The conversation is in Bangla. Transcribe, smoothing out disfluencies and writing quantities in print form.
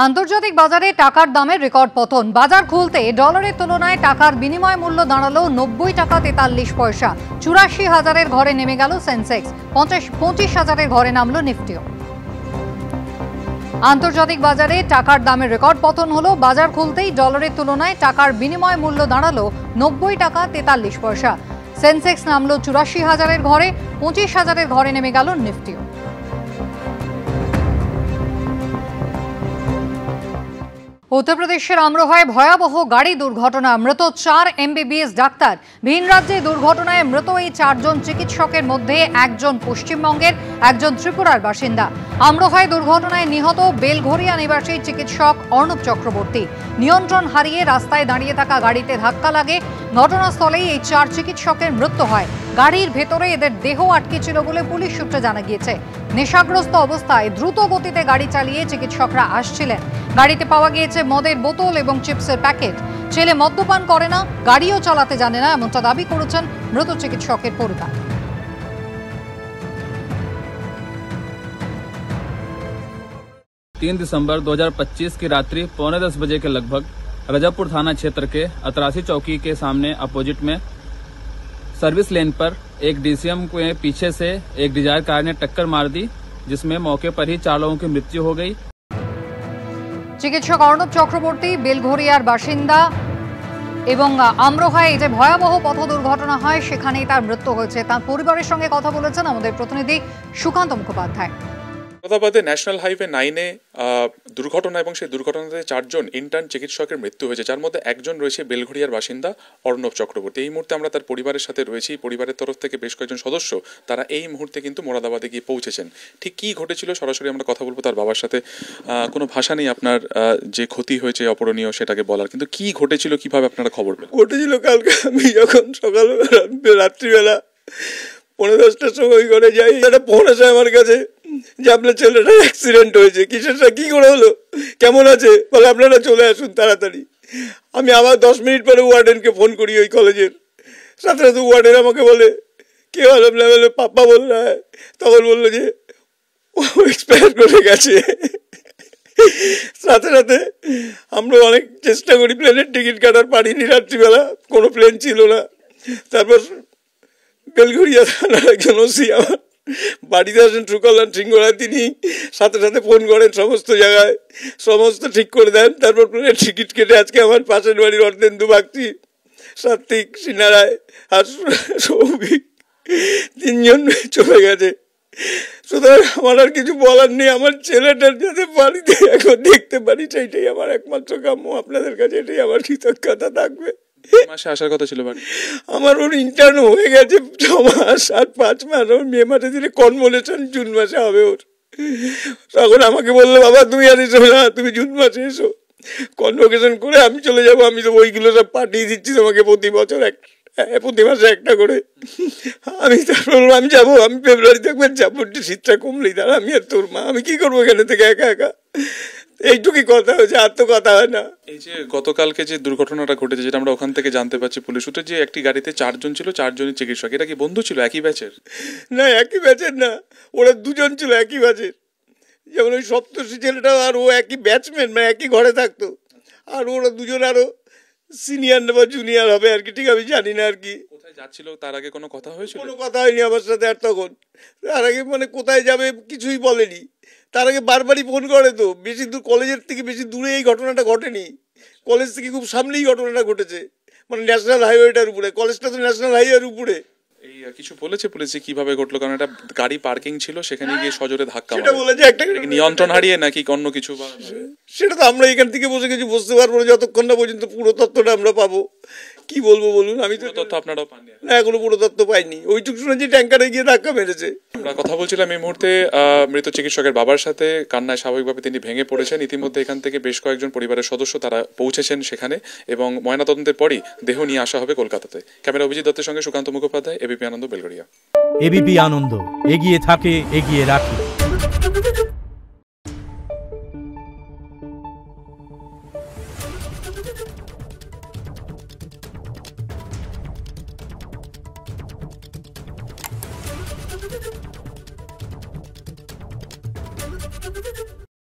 আন্তর্জাতিক বাজারে টাকার দামের রেকর্ড পতন। বাজার খুলতে ডলারের তুলনায় টাকার বিনিময় মূল্য দাঁড়ালো 90 টাকা 43 পয়সা। 84,000-এর ঘরে নেমে গেল সেন্সেক্স, 25,000-এর ঘরে নামলো নিফটিও। আন্তর্জাতিক বাজারে টাকার দামের রেকর্ড পতন হলো। বাজার খুলতেই ডলারের তুলনায় টাকার বিনিময় মূল্য দাঁড়ালো 90 টাকা 43 পয়সা। সেন্সেক্স নামলো 84,000-এর ঘরে, 25,000-এর ঘরে নেমে গেল নিফটিও। উত্তরপ্রদেশের আমরোহায় ভয়াবহ গাড়ি দুর্ঘটনা, মৃত 4 MBBS ডাক্তার। ভিন রাজ্যে দুর্ঘটনায় মৃত এই 4 জন চিকিৎসকের মধ্যে একজন পশ্চিমবঙ্গের, একজন ত্রিপুরার বাসিন্দা। আমরোহায় দুর্ঘটনায় নিহত বেলঘরিয়া নিবাসী চিকিৎসক অর্ণব চক্রবর্তী। নিয়ন্ত্রণ হারিয়ে রাস্তায় দাঁড়িয়ে থাকা গাড়িতে ধাক্কা লাগে। ঘটনাস্থলেই এই 4 চিকিৎসকের মৃত্যু হয়। গাড়ির ভেতরে এদের দেহ আটকে ছিল বলে পুলিশ সূত্রে জানা গিয়েছে। নেশাগ্রস্ত অবস্থায় দ্রুত গতিতে গাড়ি চালিয়ে চিকিৎসকরা আসছিলেন। গাড়িতে পাওয়া গিয়েছে মদের বোতল এবং চিপসের প্যাকেট। ছেলে মদ্যপান করে না, গাড়িও চালাতে জানে না, এমনটা দাবি করেছেন মৃত চিকিৎসকের পরিবার। 3 दिसंबर 2025 की रात्रि 9:45 बजे के लगभग रजापुर थाना क्षेत्र के अतरासी चौकी के सामने अपोजिट में सर्विस लेन पर एक DCM के पीछे से एक डिजायर कार ने टक्कर मार दी, जिसमें मौके पर ही 4 लोगों की मृत्यु हो गई। চিকিৎসক অর্ণব চক্রবর্তী বেলঘরিয়ার বাসিন্দা এবং আমরোহায় যে ভয়াবহ পথ দুর্ঘটনা হয় সেখানেই তার মৃত্যু হয়েছে। তার পরিবারের সঙ্গে কথা বলেছেন আমাদের প্রতিনিধি সুকান্ত মুখোপাধ্যায়। মুর্শিদাবাদে ন্যাশনাল হাইওয়ে 9-এ দুর্ঘটনা এবং সেই দুর্ঘটনাতে 4 জন ইন্টার্ন চিকিৎসকের মৃত্যু হয়েছে, যার মধ্যে একজন রয়েছে বেলঘরিয়ার বাসিন্দা অর্ণব চক্রবর্তী। এই মুহূর্তে আমরা তার পরিবারের সাথে রয়েছি। পরিবারের তরফ থেকে বেশ কয়েকজন সদস্য তারা এই মুহূর্তে কিন্তু মোরাদাবাদে গিয়ে পৌঁছেছেন। ঠিক কী ঘটেছিল সরাসরি আমরা কথা বলবো তার বাবার সাথে। কোনো ভাষা নেই আপনার যে ক্ষতি হয়েছে অপরণীয় সেটাকে বলার, কিন্তু কি ঘটেছিল, কিভাবে আপনারা খবর পেলেন? ঘটেছিল কালকে আমি যখন সকালবেলা রাত্রিবেলা 9:10টার সময় করে যাই, একটা ফোন আসে আমার কাছে যে আপনার ছেলেটার অ্যাক্সিডেন্ট হয়েছে। কিসেরটা কী করে হলো, কেমন আছে, বলে আপনারা চলে আসুন তাড়াতাড়ি। আমি আবার 10 মিনিট পরে ওয়ার্ডেনকে ফোন করি ওই কলেজের। সাথে সাথে ওয়ার্ডেন আমাকে বলে কে হলো, বলে পাপ্পা বল না। তখন বললো যে ও এক্সপায়ার করে গেছে। সাথে সাথে আমরা অনেক চেষ্টা করি, প্লেনের টিকিট কাটার পারিনি, রাত্রিবেলা কোনো প্লেন ছিল না। তারপর বেলঘরিয়া থানার একজন ওসি আমার বাড়িতে আসেন, ট্রুকল্যান্ড সিংহরায়, তিনি সাথে সাথে ফোন করেন সমস্ত জায়গায়, সমস্ত ঠিক করে দেন। তারপর প্লেনের টিকিট কেটে আজকে আমার পাশের বাড়ির অর্ধেন্দু বাগচি, সাত্বিক, সিনারায় আর সৌভিক 3 জন চলে গেছে। সুতরাং আমার আর কিছু বলার নেই। আমার ছেলেটার যাতে বাড়িতে এখন দেখতে পারি সেইটাই আমার একমাত্র কাম্য। আপনাদের কাছে এটাই আমার কৃতজ্ঞতা থাকবে। মাসে আসার কথা ছিল বাড়ি, আমার ওর ইন্টার্ন হয়ে গেছে 6 মাস আর 5 মাস। ওর মে মাসে দিলে কনভোলেশন জুন মাসে হবে ওর। তখন আমাকে বললো বাবা তুমি আর এসো না, তুমি জুন মাসে এসো, কনভোকেশন করে আমি চলে যাবো। আমি তো ওইগুলো সব পাঠিয়ে দিচ্ছি তোমাকে প্রতি বছর প্রতি মাসে একটা করে। আমি তারপর আমি যাবো, আমি ফেব্রুয়ারিতে একবার যাবো, শীতটা কমলেই তার। আমি আর তোর মা, আমি কি করবো এখানে থেকে একা একা, এইটুকুই কথা হয়েছে, আর তো কথা হয় না। এই যে গতকালকে যে দুর্ঘটনাটা ঘটেছে, যেটা আমরা ওখান থেকে জানতে পারছি পুলিশ সূত্রে, যে একটি গাড়িতে 4 জন ছিল, 4 জনই চিকিৎসক। এটা কি বন্ধু ছিল, একই ব্যাচের? না, একই ব্যাচের না, ওরা 2 জন ছিল একই ব্যাচের। যেমন ওই সপ্তর্ষি ছেলেটা আর ও একই ব্যাচমেন, মানে একই ঘরে থাকতো। আর ওরা 2 জন আরো সিনিয়র বা জুনিয়র হবে আর কি, ঠিক আমি জানি না আর কি। কোথায় যাচ্ছিল তার আগে কোনো কথা হয়েছিল? কোনো কথা হয়নি আমার সাথে। আর তখন তার আগে মানে কোথায় যাবে কিছুই বলেনি। তার আগে বারবারই ফোন করে, তো বেশি দূর, কলেজের থেকে বেশি দূরে এই ঘটনাটা ঘটেনি। কলেজ থেকে খুব সামনেই ঘটনাটা ঘটেছে, মানে ন্যাশনাল হাইওয়েটার উপরে। কলেজটা তো ন্যাশনাল হাইওয়ের উপরে। এই কিছু বলেছে পুলিশ কিভাবে ঘটলো? কারণ একটা গাড়ি পার্কিং ছিল, সেখানে গিয়ে সজোরে ধাক্কা সেটা বলেছে একটা নিয়ন্ত্রণ হারিয়ে নাকি অন্য কিছু। সেটা তো আমরা এখান থেকে বসে কিছু বুঝতে পারবো না যতক্ষণ না পর্যন্ত পুরো তথ্যটা আমরা পাবো। কি বলবো বলুন, আমি তো তথ্য আপনারাও পাননি? না, এখনো পুরো তথ্য পাইনি। ওইটুকু শুনেছি ট্যাঙ্কারে গিয়ে ধাক্কা মেরেছে। আমরা কথা বলছিলাম এই মুহূর্তে মৃত চিকিৎসকের বাবার সাথে। কান্নায় স্বাভাবিকভাবে তিনি ভেঙে পড়েছেন। ইতিমধ্যে এখান থেকে বেশ কয়েকজন পরিবারের সদস্য তারা পৌঁছেছেন সেখানে, এবং ময়নাতদন্তের পরই দেহ নিয়ে আসা হবে কলকাতাতে। ক্যামেরা অভিজিৎ দত্তের সঙ্গে সুকান্ত মুখোপাধ্যায়, এবিপি আনন্দ, বেলঘরিয়া। এবিপি আনন্দ, এগিয়ে থাকে, এগিয়ে রাখে। Thank you.